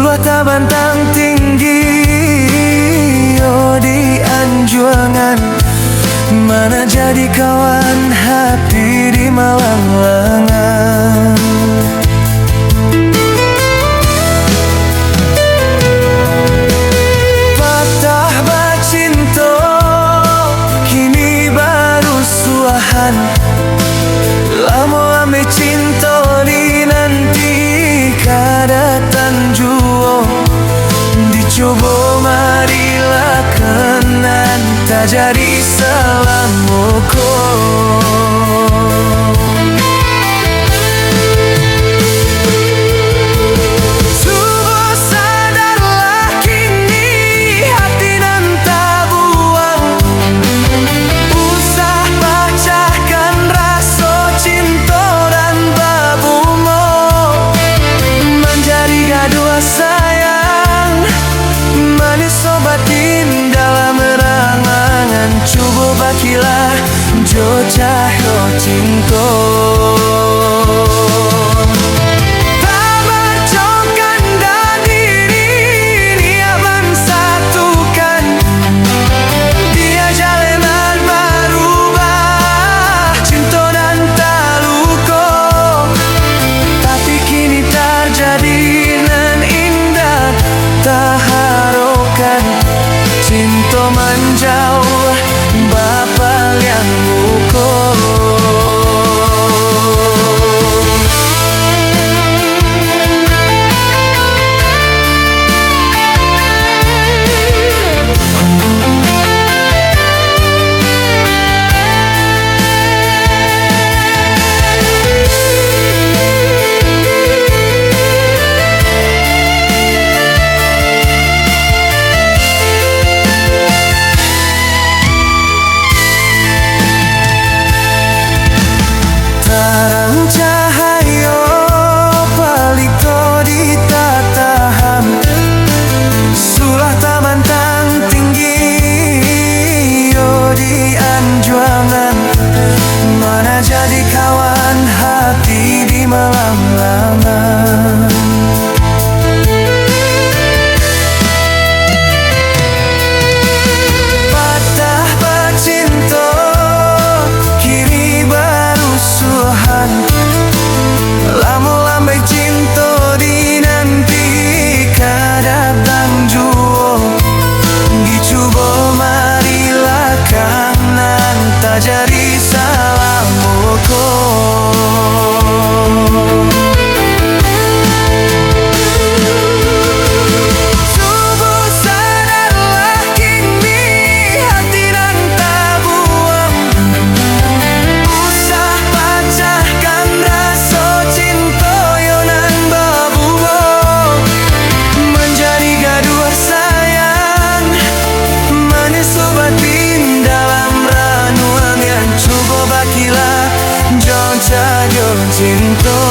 Sebuah tabantang tinggi, oh di anjuangan. Mana jadi kawan hati di malam lengan. Patah bacinto, kini baru suahan. Lamo ame cinta di nanti kadatan juo. Dicoba marilah kenan tak jadi selamoko. Subuh sadarlah kini hati nan tak buang. Usah pecahkan rasa cinta dan babumo. Menjadi gaduh sayang, manis sobatin dalam rangangan. Coba bakilah jo cahyo cinta. Tak bercongkan dan diri dia bersatukan. Dia jalanan berubah cinta dan tak luka. Tapi kini terjadi nan indah tak harokan. Cinta menjauh bapa yang ukur. Terang cahaya palito di tatahan. Sulah tabantang tinggi, oh di anjuangan. Mana jadi kawan hati di malam lengan. Patah bacinto, kini baru suahan. Lamo lambai cinta di nanti kadang juo. Dicoba marilah kanan tak jadi salamoko. Subuh sadarlah kini hati dan tak buang. Usah pecahkan rasa cinta yonan babuo. Menjadi gaduh sayang, manis sobatin dalam ranuan yang coba bakilah jauh cinta.